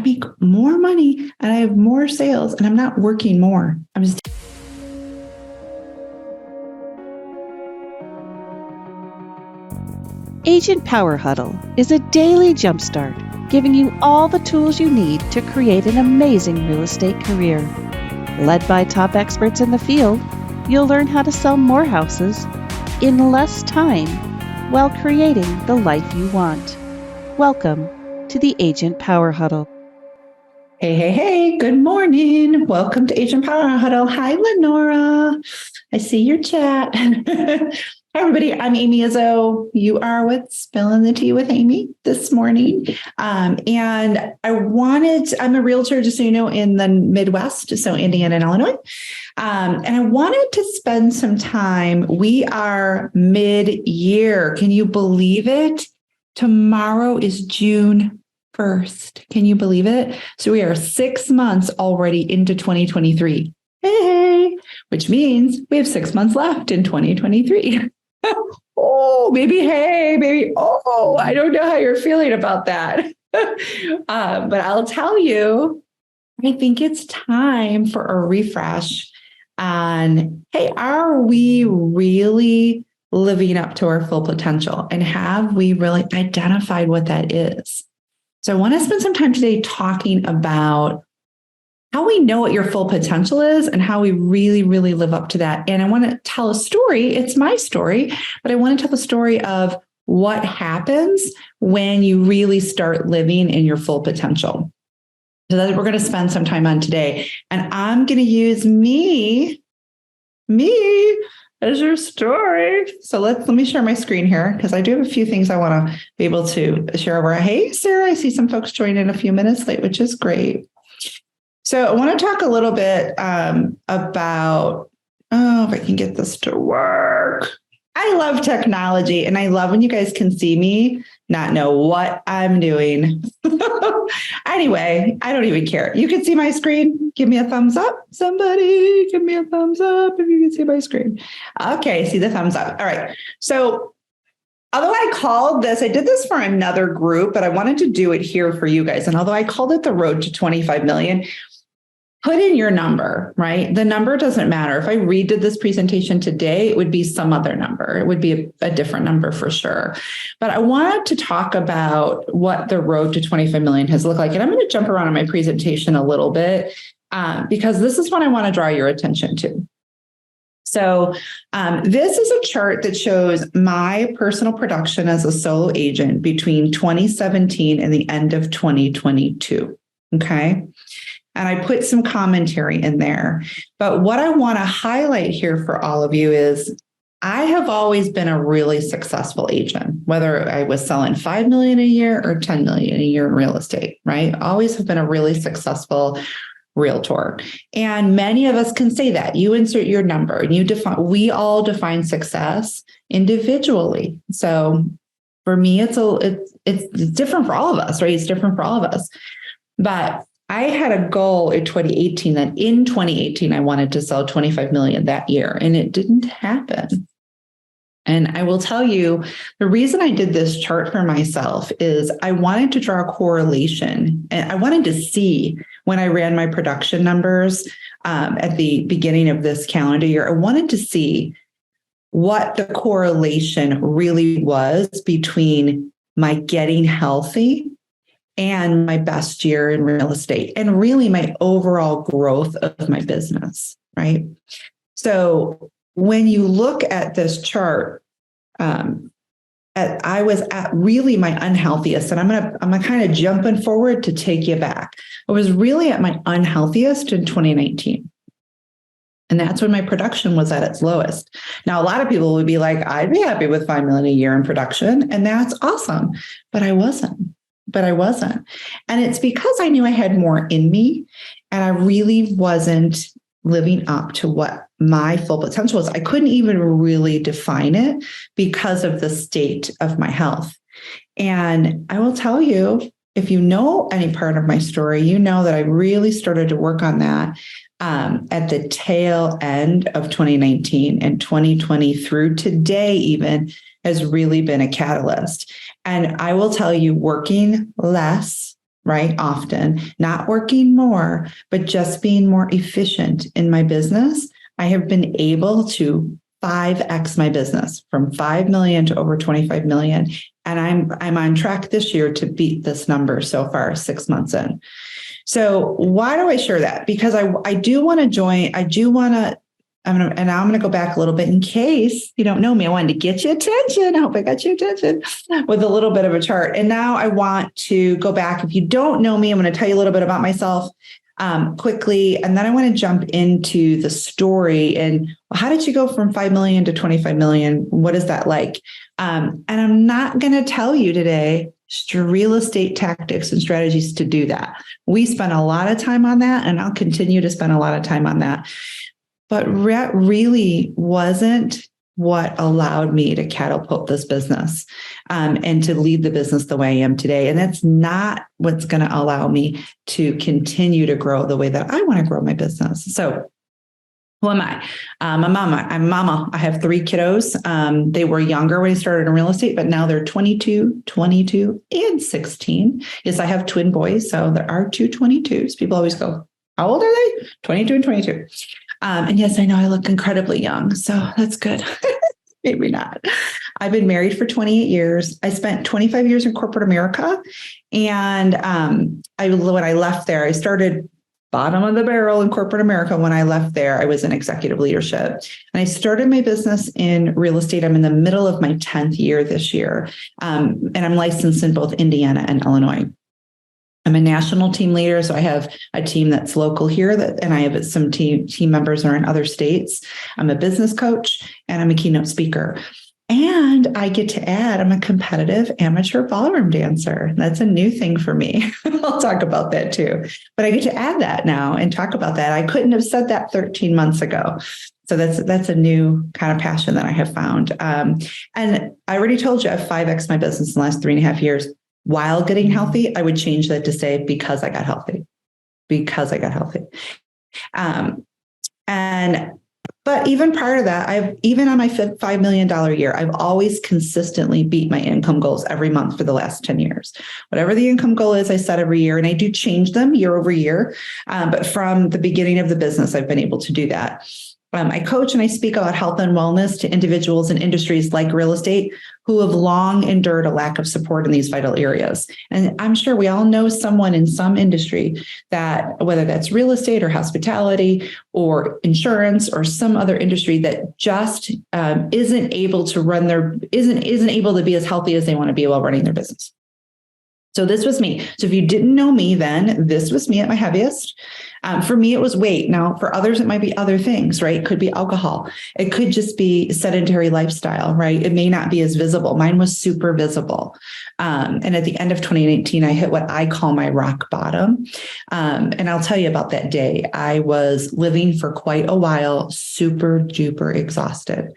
make more money and I have more sales and I'm not working more. I'm just Agent Power Huddle is a daily jumpstart, giving you all the tools you need to create an amazing real estate career. Led by top experts in the field, you'll learn how to sell more houses in less time while creating the life you want. Welcome to the Agent Power Huddle. Hey, good morning. Welcome to Agent Power Huddle. Hi, Lenora. I see your chat. Hi, everybody. I'm Amy Izzo. You are with Spillin the Tea with Amy this morning. And I'm a realtor, just so you know, in the Midwest, so Indiana and Illinois. And I wanted to spend some time. We are mid-year. Can you believe it? Tomorrow is June 1st. Can you believe it? So we are 6 months already into 2023. Hey, which means we have 6 months left in 2023. Oh, maybe, I don't know how you're feeling about that. But I'll tell you, I think it's time for a refresh on, hey, are we really living up to our full potential? And have we really identified what that is? So I want to spend some time today talking about how we know what your full potential is and how we really, really live up to that. And I want to tell a story. It's my story, but I want to tell the story of what happens when you really start living in your full potential. So that's what we're going to spend some time on today. And I'm going to use me as your story. So let me share my screen here, because I do have a few things I want to be able to share over. Hey, Sarah, I see some folks join in a few minutes late, which is great. So I want to talk a little bit about, if I can get this to work. I love technology, and I love when you guys can see me, not know what I'm doing. Anyway, I don't even care. You can see my screen. Give me a thumbs up. Somebody give me a thumbs up if you can see my screen. Okay, see the thumbs up. All right. So although I did this for another group, but I wanted to do it here for you guys. And although I called it the road to 25 million, put in your number, right? The number doesn't matter. If I redid this presentation today, it would be some other number. It would be a different number for sure. But I wanted to talk about what the road to 25 million has looked like. And I'm going to jump around in my presentation a little bit because this is what I want to draw your attention to. So this is a chart that shows my personal production as a solo agent between 2017 and the end of 2022. Okay. And I put some commentary in there. But what I want to highlight here for all of you is I have always been a really successful agent, whether I was selling 5 million a year or 10 million a year in real estate, right? Always have been a really successful realtor. And many of us can say that. You insert your number and we all define success individually. So for me, it's different for all of us, right? It's different for all of us. But I had a goal in 2018 that in 2018, I wanted to sell 25 million that year, and it didn't happen. And I will tell you, the reason I did this chart for myself is I wanted to draw a correlation. And I wanted to see when I ran my production numbers at the beginning of this calendar year, I wanted to see what the correlation really was between my getting healthy and my best year in real estate, and really my overall growth of my business, right? So when you look at this chart, I was at really my unhealthiest, and I'm kind of jumping forward to take you back. I was really at my unhealthiest in 2019. And that's when my production was at its lowest. Now, a lot of people would be like, I'd be happy with 5 million a year in production, and that's awesome. But I wasn't. And it's because I knew I had more in me, and I really wasn't living up to what my full potential was. I couldn't even really define it because of the state of my health. And I will tell you, if you know any part of my story, you know that I really started to work on that at the tail end of 2019, and 2020 through today even has really been a catalyst. And I will tell you, working less right? Often not working more, but just being more efficient in my business. I have been able to 5x my business from 5 million to over 25 million. And I'm on track this year to beat this number so far, 6 months in. So why do I share that? Because I do want to join. I'm going to go back a little bit in case you don't know me. I wanted to get your attention. I hope I got your attention with a little bit of a chart. And now I want to go back. If you don't know me, I'm going to tell you a little bit about myself quickly. And then I want to jump into the story and how did you go from 5 million to 25 million? What is that like? And I'm not going to tell you today real estate tactics and strategies to do that. We spent a lot of time on that, and I'll continue to spend a lot of time on that. But that really wasn't what allowed me to catapult this business and to lead the business the way I am today. And that's not what's going to allow me to continue to grow the way that I want to grow my business. So who am I? I'm a mama. I have 3 kiddos. They were younger when I started in real estate, but now they're 22, and 16. Yes, I have twin boys. So there are 2 22s. People always go, how old are they? 22 and 22. And yes, I know I look incredibly young. So that's good. Maybe not. I've been married for 28 years. I spent 25 years in corporate America. And when I left there, I started bottom of the barrel in corporate America. When I left there, I was in executive leadership. And I started my business in real estate. I'm in the middle of my 10th year this year. And I'm licensed in both Indiana and Illinois. I'm a national team leader, so I have a team that's local here, and I have some team members that are in other states. I'm a business coach, and I'm a keynote speaker. And I get to add, I'm a competitive amateur ballroom dancer. That's a new thing for me. I'll talk about that too. But I get to add that now and talk about that. I couldn't have said that 13 months ago. So that's a new kind of passion that I have found. And I already told you I've 5x my business in the last 3.5 years. While getting healthy, I would change that to say, because I got healthy. But even prior to that, even on my $5 million year, I've always consistently beat my income goals every month for the last 10 years. Whatever the income goal is, I set every year, and I do change them year over year. But from the beginning of the business, I've been able to do that. I coach and I speak about health and wellness to individuals in industries like real estate who have long endured a lack of support in these vital areas. And I'm sure we all know someone in some industry that, whether that's real estate or hospitality or insurance or some other industry, that just isn't able to isn't able to be as healthy as they want to be while running their business. So this was me. So if you didn't know me then, this was me at my heaviest. For me, it was weight. Now, for others, it might be other things, right? It could be alcohol. It could just be sedentary lifestyle, right? It may not be as visible. Mine was super visible. And at the end of 2019, I hit what I call my rock bottom. And I'll tell you about that day. I was living for quite a while, super duper exhausted.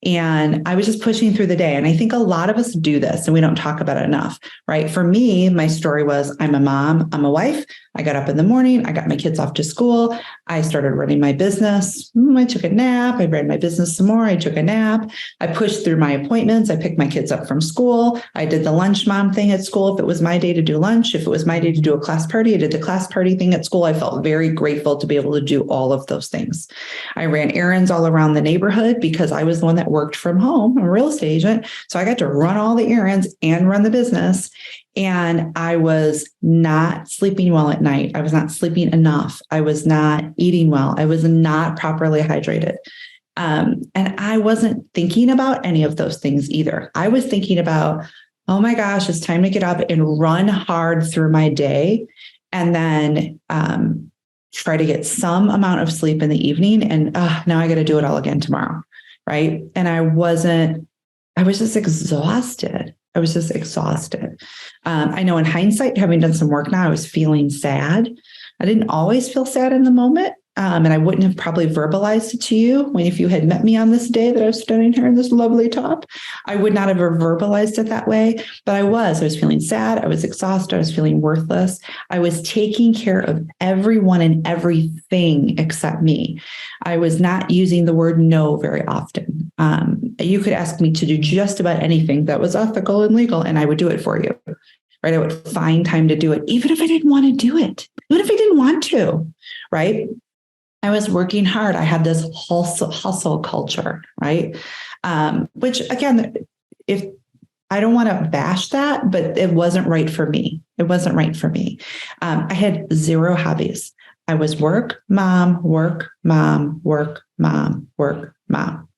And I was just pushing through the day. And I think a lot of us do this and we don't talk about it enough, right? For me, my story was I'm a mom, I'm a wife. I got up in the morning. I got my kids off to school. I started running my business. I took a nap. I ran my business some more. I took a nap. I pushed through my appointments. I picked my kids up from school. I did the lunch mom thing at school. If it was my day to do lunch, if it was my day to do a class party, I did the class party thing at school. I felt very grateful to be able to do all of those things. I ran errands all around the neighborhood because I was the one that worked from home. I'm a real estate agent. So I got to run all the errands and run the business. And I was not sleeping well at night. I was not sleeping enough. I was not eating well. I was not properly hydrated. And I wasn't thinking about any of those things either. I was thinking about, oh my gosh, it's time to get up and run hard through my day. And then try to get some amount of sleep in the evening. And now I got to do it all again tomorrow. Right. And I was just exhausted. I know in hindsight, having done some work now, I was feeling sad. I didn't always feel sad in the moment. And I wouldn't have probably verbalized it to you if you had met me on this day that I was standing here in this lovely top. I would not have verbalized it that way, but I was feeling sad. I was exhausted. I was feeling worthless. I was taking care of everyone and everything except me. I was not using the word no very often. You could ask me to do just about anything that was ethical and legal, and I would do it for you. right? I would find time to do it, even if I didn't want to do it, even if I didn't want to, right? I was working hard. I had this hustle culture, right? Which again, if I don't want to bash that, but it wasn't right for me. It wasn't right for me. I had zero hobbies. I was work, mom, work, mom, work, mom, work, mom.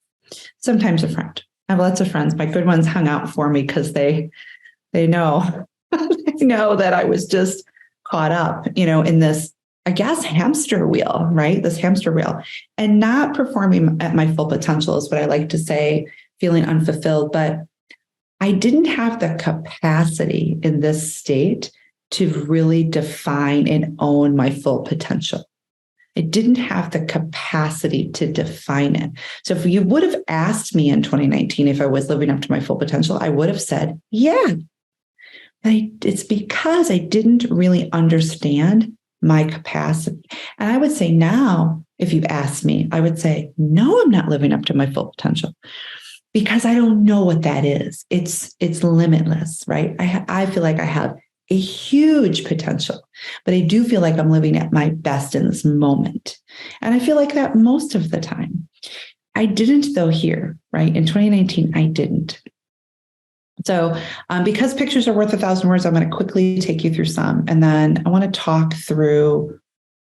Sometimes a friend. I have lots of friends. My good ones hung out for me because they know, they know that I was just caught up, in this, I guess, hamster wheel, right? This hamster wheel, and not performing at my full potential is what I like to say, feeling unfulfilled. But I didn't have the capacity in this state to really define and own my full potential. I didn't have the capacity to define it. So if you would have asked me in 2019 if I was living up to my full potential, I would have said, yeah. It's because I didn't really understand my capacity. And I would say now, if you asked me, I would say, no, I'm not living up to my full potential because I don't know what that is. It's limitless, right? I feel like I have a huge potential, but I do feel like I'm living at my best in this moment. And I feel like that most of the time. I didn't though here, right? In 2019, I didn't. So because pictures are worth 1,000 words, I'm going to quickly take you through some. And then I want to talk through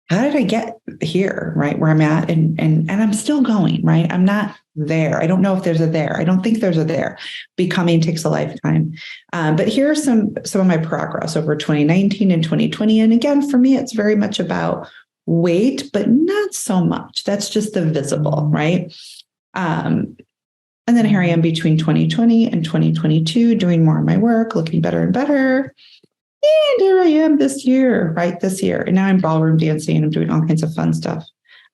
how did I get here, right? Where I'm at. And I'm still going, right? I'm not there. I don't know if there's a there. I don't think there's a there. Becoming takes a lifetime. But here are some of my progress over 2019 and 2020. And again, for me, it's very much about weight, but not so much. That's just the visible, right? And then here I am between 2020 and 2022, doing more of my work, looking better and better. And here I am this year, right? This year. And now I'm ballroom dancing and I'm doing all kinds of fun stuff.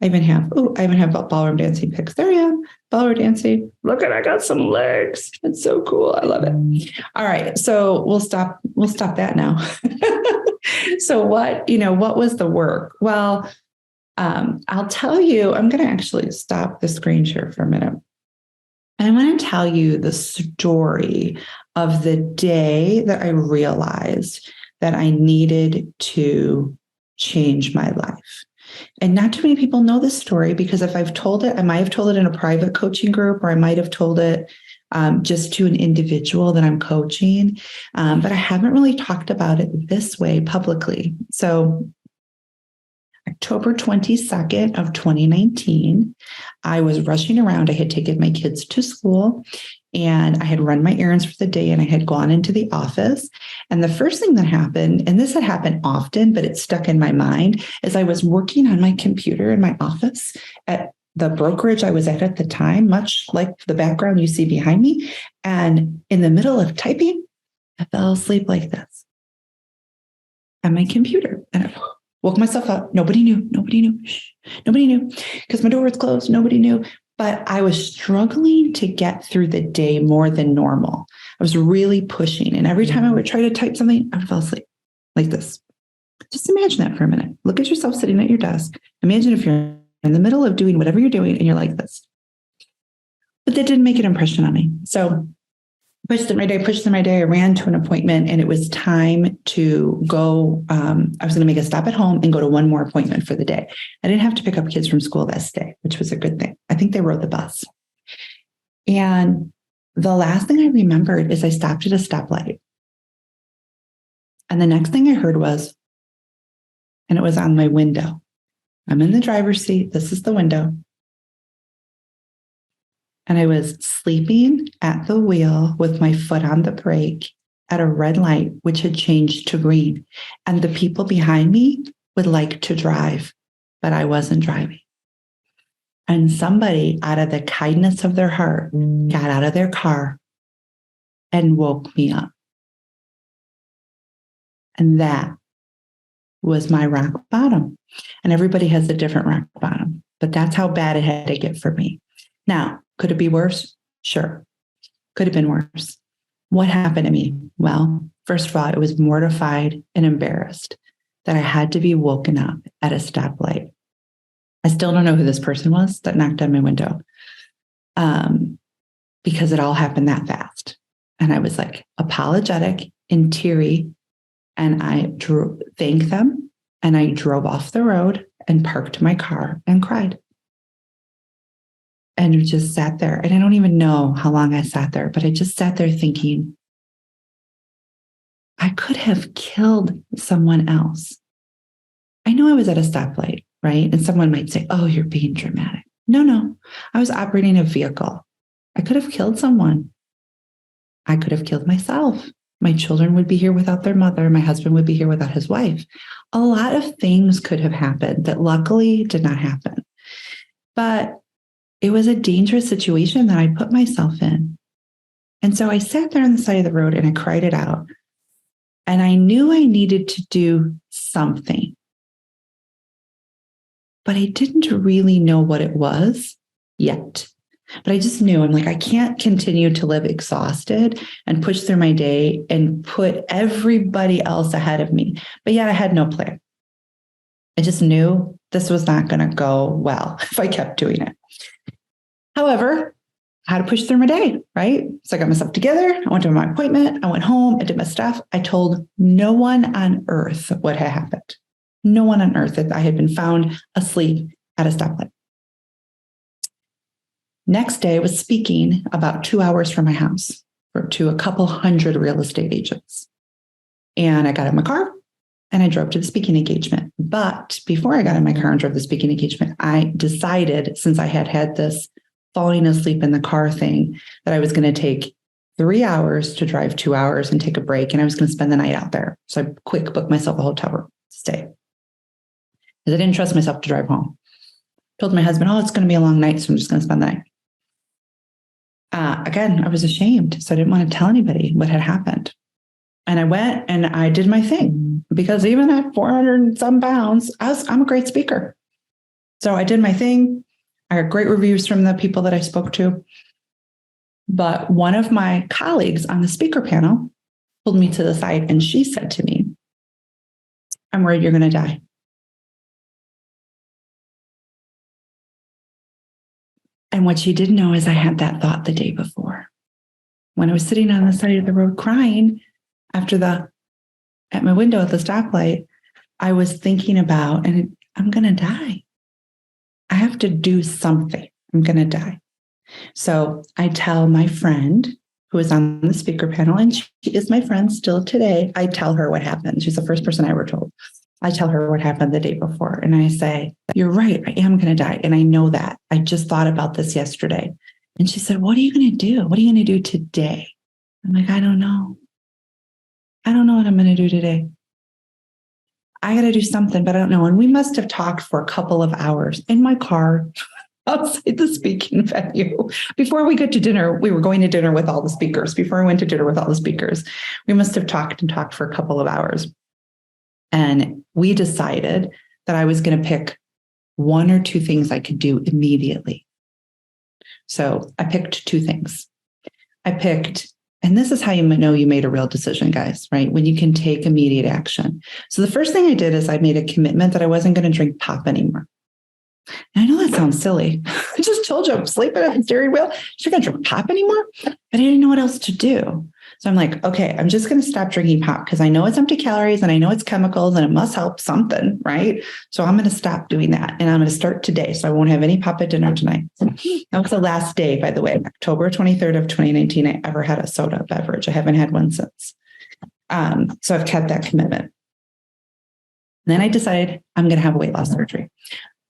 I even have ballroom dancing pics. There I am, ballroom dancing. Look at, I got some legs. It's so cool. I love it. All right. So we'll stop that now. So what was the work? Well, I'll tell you, I'm going to actually stop the screen share for a minute. I want to tell you the story of the day that I realized that I needed to change my life. And not too many people know this story because if I've told it, I might have told it in a private coaching group, or I might have told it just to an individual that I'm coaching. But I haven't really talked about it this way publicly. So October 22nd of 2019, I was rushing around. I had taken my kids to school and I had run my errands for the day and I had gone into the office. And the first thing that happened, and this had happened often, but it stuck in my mind, is I was working on my computer in my office at the brokerage I was at the time, much like the background you see behind me. And in the middle of typing, I fell asleep like this at my computer. And I woke myself up. Nobody knew. Shh. Nobody knew because my door was closed. Nobody knew. But I was struggling to get through the day more than normal. I was really pushing. And every time I would try to type something, I would fall asleep like this. Just imagine that for a minute. Look at yourself sitting at your desk. Imagine if you're in the middle of doing whatever you're doing and you're like this. But that didn't make an impression on me. So pushed through my day. I ran to an appointment and it was time to go. I was going to make a stop at home and go to one more appointment for the day. I didn't have to pick up kids from school this day, which was a good thing. I think they rode the bus. And the last thing I remembered is I stopped at a stoplight. And the next thing I heard was, and it was on my window. I'm in the driver's seat. This is the window. And I was sleeping at the wheel with my foot on the brake at a red light, which had changed to green. And the people behind me would like to drive, but I wasn't driving. And somebody, out of the kindness of their heart, got out of their car and woke me up. And that was my rock bottom. And everybody has a different rock bottom, but that's how bad it had to get for me. Now, could it be worse? Sure. Could have been worse. What happened to me? Well, first of all, I was mortified and embarrassed that I had to be woken up at a stoplight. I still don't know who this person was that knocked on my window because it all happened that fast. And I was like apologetic and teary And I thanked them, and I drove off the road and parked my car and cried. And just sat there. And I don't even know how long I sat there, but I just sat there thinking, I could have killed someone else. I know I was at a stoplight, right? And someone might say, oh, you're being dramatic. No, I was operating a vehicle. I could have killed someone. I could have killed myself. My children would be here without their mother. My husband would be here without his wife. A lot of things could have happened that luckily did not happen. But it was a dangerous situation that I put myself in. And so I sat there on the side of the road and I cried it out. And I knew I needed to do something. But I didn't really know what it was yet. But I just knew, I'm like, I can't continue to live exhausted and push through my day and put everybody else ahead of me. But yet I had no plan. I just knew this was not going to go well if I kept doing it. However, I had to push through my day, right? So I got myself together. I went to my appointment. I went home. I did my stuff. I told no one on earth what had happened. No one on earth that I had been found asleep at a stoplight. Next day, I was speaking about 2 hours from my house to a couple hundred real estate agents. And I got in my car and I drove to the speaking engagement. But before I got in my car and drove the speaking engagement, I decided, since I had this falling asleep in the car thing, that I was going to take 3 hours to drive 2 hours and take a break. And I was going to spend the night out there. So I quick booked myself a hotel room to stay, because I didn't trust myself to drive home. Told my husband, oh, it's going to be a long night, so I'm just going to spend the night. Again, I was ashamed, so I didn't want to tell anybody what had happened. And I went and I did my thing, because even at 400 and some pounds, I'm a great speaker. So I did my thing. I got great reviews from the people that I spoke to. But one of my colleagues on the speaker panel pulled me to the side and she said to me, I'm worried you're going to die. And what she didn't know is I had that thought the day before. When I was sitting on the side of the road crying at my window at the stoplight, I was thinking about, and I'm going to die. I have to do something. I'm going to die. So I tell my friend who was on the speaker panel, and she is my friend still today. I tell her what happened. She's the first person I ever told. I tell her what happened the day before. And I say, you're right. I am going to die. And I know that. I just thought about this yesterday. And she said, what are you going to do? What are you going to do today? I'm like, I don't know. I don't know what I'm going to do today. I got to do something, but I don't know. And we must have talked for a couple of hours in my car outside the speaking venue. Before we got to dinner, we were going to dinner with all the speakers. Before I went to dinner with all the speakers, we must have talked for a couple of hours. And we decided that I was going to pick one or two things I could do immediately. So I picked two things. And this is how you know you made a real decision, guys, right? When you can take immediate action. So the first thing I did is I made a commitment that I wasn't going to drink pop anymore. And I know that sounds silly. I just told you I'm sleeping at the steering wheel. You're going to drink pop anymore? But I didn't know what else to do. So I'm like, okay, I'm just going to stop drinking pop because I know it's empty calories and I know it's chemicals and it must help something, right? So I'm going to stop doing that. And I'm going to start today. So I won't have any pop at dinner tonight. That was the last day, by the way, October 23rd of 2019, I ever had a soda beverage. I haven't had one since. So I've kept that commitment. And then I decided I'm going to have a weight loss surgery.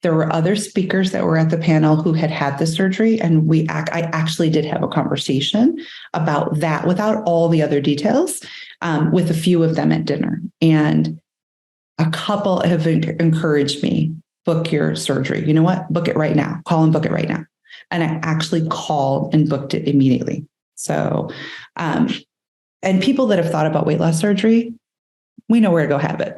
There were other speakers that were at the panel who had the surgery, and I actually did have a conversation about that without all the other details with a few of them at dinner. And a couple have encouraged me, book your surgery. You know what? Book it right now. Call and book it right now. And I actually called and booked it immediately. So, and people that have thought about weight loss surgery, we know where to go have it.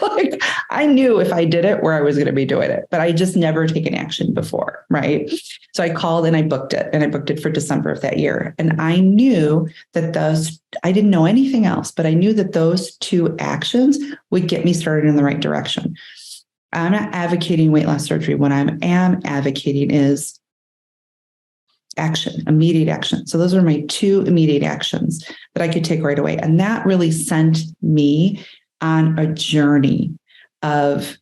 Like, I knew if I did it where I was going to be doing it, but I just never taken action before, right? So I called and I booked it, and I booked it for December of that year. And I knew that I didn't know anything else, but I knew that those two actions would get me started in the right direction. I'm not advocating weight loss surgery. What I am advocating is action, immediate action. So those are my two immediate actions that I could take right away. And that really sent me on a journey of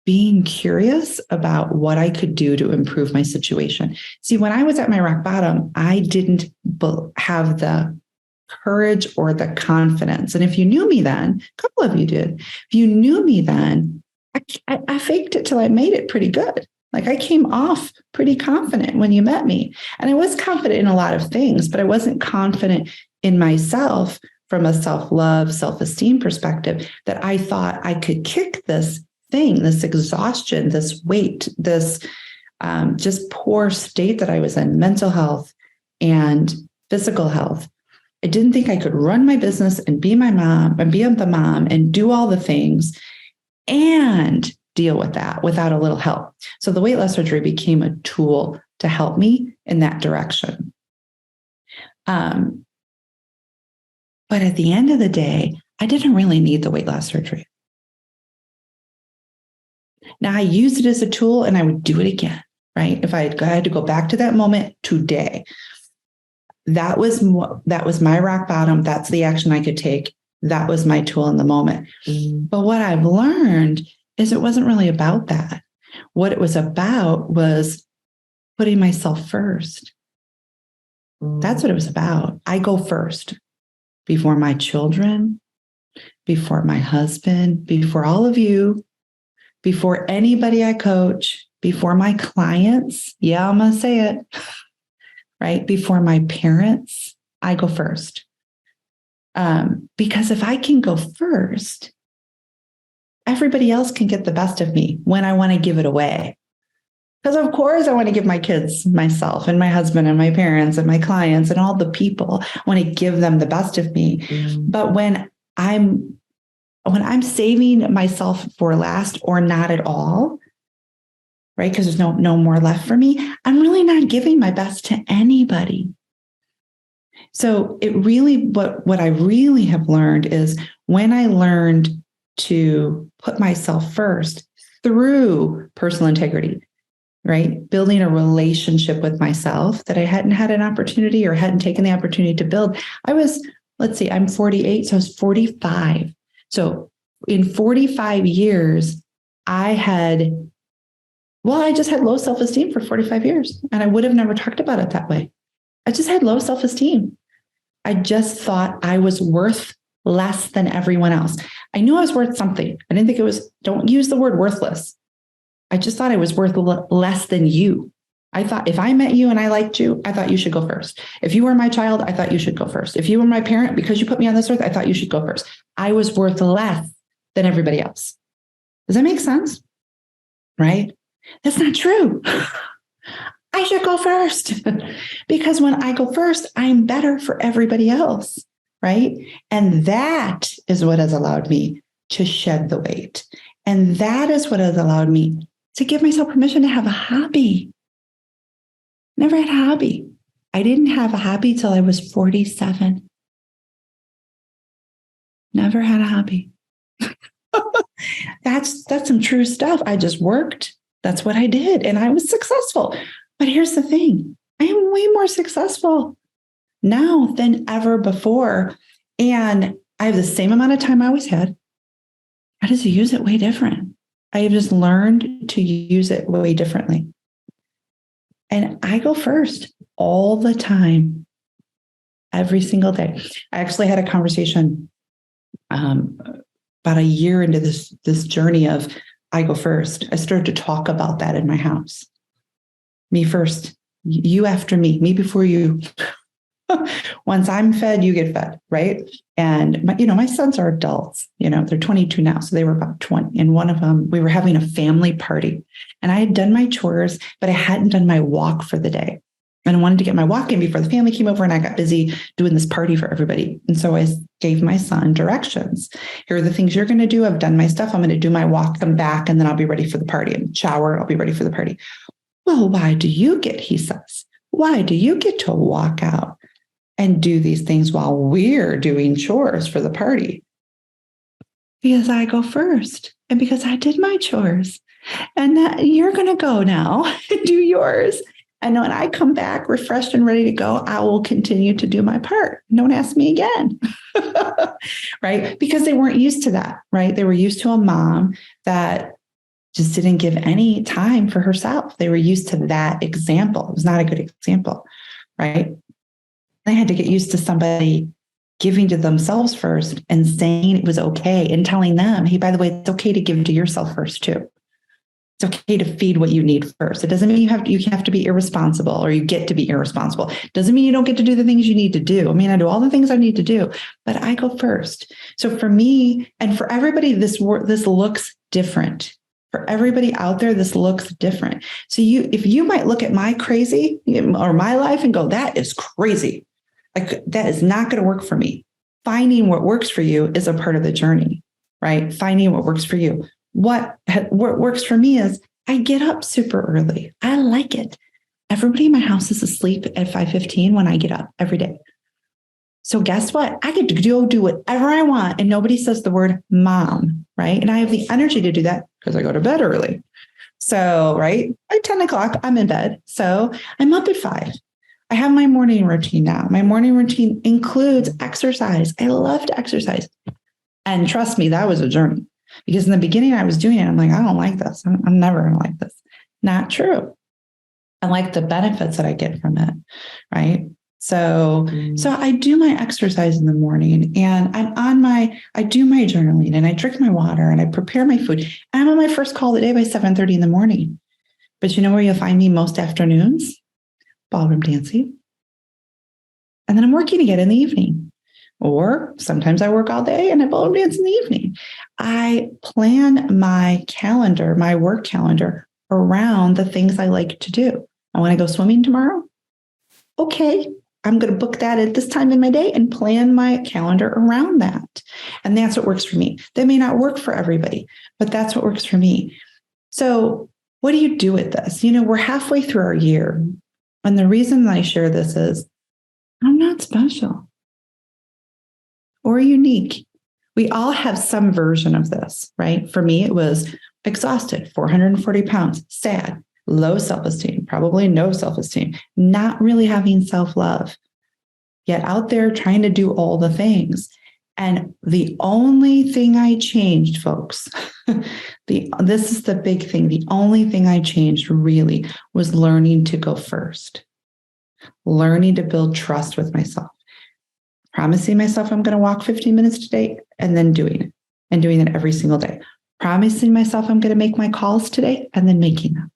being curious about what I could do to improve my situation. See, when I was at my rock bottom, I didn't have the courage or the confidence. And if you knew me then, a couple of you did, if you knew me then, I faked it till I made it pretty good. Like I came off pretty confident when you met me. And I was confident in a lot of things, but I wasn't confident in myself from a self-love, self-esteem perspective, that I thought I could kick this thing, this exhaustion, this weight, this just poor state that I was in, mental health and physical health. I didn't think I could run my business and be my mom and be the mom and do all the things and deal with that without a little help. So the weight loss surgery became a tool to help me in that direction. But at the end of the day, I didn't really need the weight loss surgery. Now I used it as a tool and I would do it again, right? If I had to go back to that moment today, that was my rock bottom. That's the action I could take. That was my tool in the moment. But what I've learned is it wasn't really about that. What it was about was putting myself first. That's what it was about. I go first before my children, before my husband, before all of you, before anybody I coach, before my clients. Yeah, I'm going to say it, right? Before my parents, I go first. Because if I can go first, everybody else can get the best of me when I want to give it away. Because of course I want to give my kids myself and my husband and my parents and my clients and all the people. I want to give them the best of me. But when I'm saving myself for last or not at all, right? Because there's no more left for me, I'm really not giving my best to anybody. So it really, what I really have learned is when I learned to put myself first through personal integrity, right? Building a relationship with myself that I hadn't had an opportunity or hadn't taken the opportunity to build. I'm 48, so I was 45. So in 45 years, I just had low self-esteem for 45 years. And I would have never talked about it that way. I just had low self-esteem. I just thought I was worth less than everyone else. I knew I was worth something. I didn't think it was, don't use the word worthless. I just thought I was worth less than you. I thought if I met you and I liked you, I thought you should go first. If you were my child, I thought you should go first. If you were my parent, because you put me on this earth, I thought you should go first. I was worth less than everybody else. Does that make sense? Right? That's not true. I should go first because when I go first, I'm better for everybody else, right? And that is what has allowed me to shed the weight. And that is what has allowed me to give myself permission to have a hobby. Never had a hobby. I didn't have a hobby till I was 47. Never had a hobby. That's some true stuff. I just worked. That's what I did. And I was successful. But here's the thing. I am way more successful now than ever before. And I have the same amount of time I always had. I just use it way different. I have just learned to use it way differently. And I go first all the time, every single day. I actually had a conversation about a year into this journey of I go first. I started to talk about that in my house. Me first, you after me before you. Once I'm fed, you get fed, right? And my sons are adults. They're 22 now, so they were about 20. And one of them, we were having a family party, and I had done my chores, but I hadn't done my walk for the day. And I wanted to get my walk in before the family came over, and I got busy doing this party for everybody. And so I gave my son directions. Here are the things you're going to do. I've done my stuff. I'm going to do my walk, come back, and then I'll be ready for the party and shower. I'll be ready for the party. Well, he says, why do you get to walk out and do these things while we're doing chores for the party? Because I go first and because I did my chores, and that you're going to go now and do yours. And when I come back refreshed and ready to go, I will continue to do my part. Don't ask me again. Right? Because they weren't used to that, right? They were used to a mom that just didn't give any time for herself. They were used to that example. It was not a good example, right? They had to get used to somebody giving to themselves first and saying it was okay and telling them, hey, by the way, it's okay to give to yourself first too. It's okay to feed what you need first. It doesn't mean you have to be irresponsible or you get to be irresponsible. It doesn't mean you don't get to do the things you need to do. I mean, I do all the things I need to do, but I go first. So for me and for everybody, this looks different. For everybody out there, this looks different. So if you might look at my crazy or my life and go, that is crazy. That is not going to work for me. Finding what works for you is a part of the journey, right? Finding what works for you. What works for me is I get up super early. I like it. Everybody in my house is asleep at 5:15 when I get up every day. So guess what? I get to go do whatever I want and nobody says the word mom, right? And I have the energy to do that because I go to bed early. So, right, at 10 o'clock, I'm in bed. So I'm up at 5. I have my morning routine now. My morning routine includes exercise. I love to exercise. And trust me, that was a journey. Because in the beginning, I was doing it. I'm like, I don't like this. I'm never going to like this. Not true. I like the benefits that I get from it, right? So I do my exercise in the morning and I do my journaling and I drink my water and I prepare my food. And I'm on my first call of the day by 7:30 in the morning. But you know where you'll find me most afternoons? Ballroom dancing. And then I'm working again in the evening. Or sometimes I work all day and I ballroom dance in the evening. I plan my calendar, my work calendar around the things I like to do. I want to go swimming tomorrow. Okay, I'm going to book that at this time in my day and plan my calendar around that. And that's what works for me. That may not work for everybody, but that's what works for me. So what do you do with this? We're halfway through our year. And the reason that I share this is I'm not special or unique. We all have some version of this, right? For me, it was exhausted, 440 pounds, sad, low self-esteem, probably no self-esteem, not really having self-love, yet out there trying to do all the things. And the only thing I changed, folks, this is the big thing. The only thing I changed really was learning to go first, learning to build trust with myself. Promising myself I'm going to walk 15 minutes today and then doing it and doing it every single day. Promising myself I'm going to make my calls today and then making them,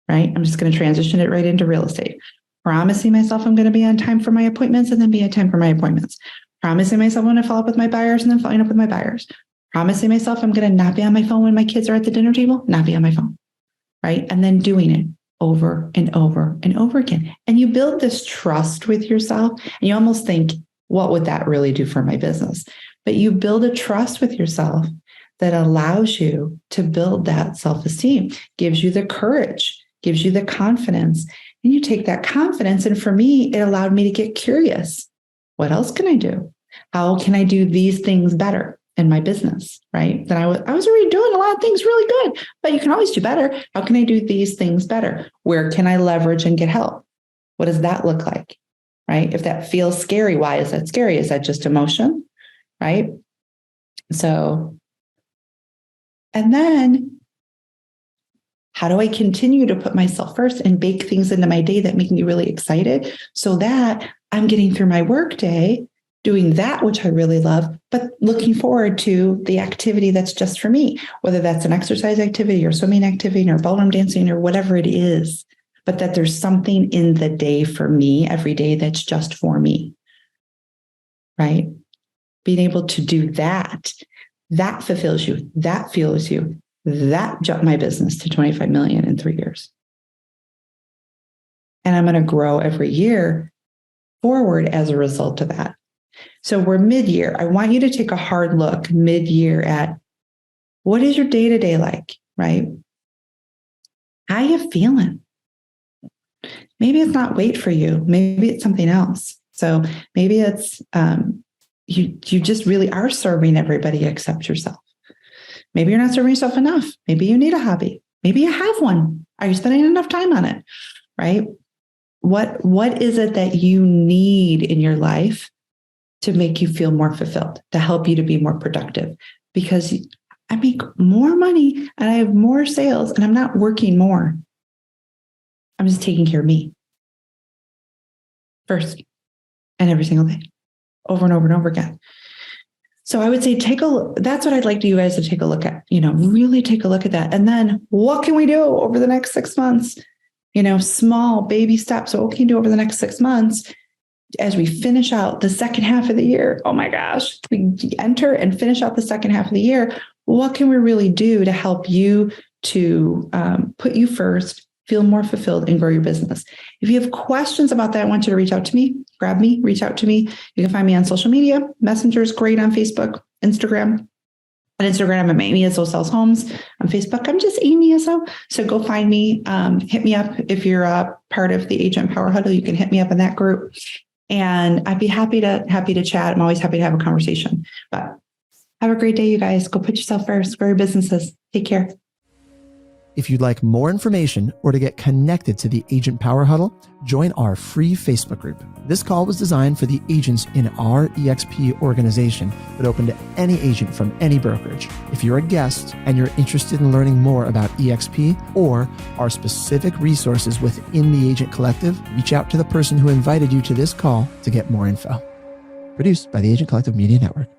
right? I'm just going to transition it right into real estate. Promising myself I'm going to be on time for my appointments and then be on time for my appointments. Promising myself I'm going to follow up with my buyers and then following up with my buyers. Promising myself I'm going to not be on my phone when my kids are at the dinner table, not be on my phone, right? And then doing it over and over and over again. And you build this trust with yourself and you almost think, what would that really do for my business? But you build a trust with yourself that allows you to build that self-esteem, gives you the courage, gives you the confidence. And you take that confidence. And for me, it allowed me to get curious. What else can I do? How can I do these things better in my business, right? Then I was already doing a lot of things really good, but you can always do better. How can I do these things better? Where can I leverage and get help? What does that look like? Right? If that feels scary, why is that scary? Is that just emotion? Right? So, and then how do I continue to put myself first and bake things into my day that make me really excited so that I'm getting through my work day, doing that, which I really love, but looking forward to the activity that's just for me, whether that's an exercise activity or swimming activity or ballroom dancing or whatever it is. But that there's something in the day for me every day that's just for me, right? Being able to do that fulfills you, that fuels you, that jumped my business to 25 million in 3 years. And I'm going to grow every year forward as a result of that. So we're mid-year. I want you to take a hard look mid-year at what is your day-to-day like, right? How you feeling? Maybe it's not weight for you. Maybe it's something else. So maybe it's you just really are serving everybody except yourself. Maybe you're not serving yourself enough. Maybe you need a hobby. Maybe you have one. Are you spending enough time on it? Right? What is it that you need in your life to make you feel more fulfilled, to help you to be more productive? Because I make more money and I have more sales and I'm not working more. I'm just taking care of me first and every single day, over and over and over again. So I would say that's what I'd like you guys to take a look at, really take a look at that. And then what can we do over the next 6 months? Small baby steps. So what can you do over the next 6 months as we finish out the second half of the year? Oh my gosh, we enter and finish out the second half of the year. What can we really do to help you to put you first, feel more fulfilled, and grow your business? If you have questions about that, I want you to reach out to me, grab me, reach out to me. You can find me on social media. Messenger is great on Facebook, Instagram. On Instagram, I'm Amy Izzo Sells Homes. On Facebook, I'm just Amy Izzo. So go find me, hit me up. If you're a part of the Agent Power Huddle, you can hit me up in that group. And I'd be happy to chat. I'm always happy to have a conversation. But have a great day, you guys. Go put yourself first. Grow your businesses. Take care. If you'd like more information or to get connected to the Agent Power Huddle, join our free Facebook group. This call was designed for the agents in our EXP organization, but open to any agent from any brokerage. If you're a guest and you're interested in learning more about EXP or our specific resources within the Agent Collective, reach out to the person who invited you to this call to get more info. Produced by the Agent Collective Media Network.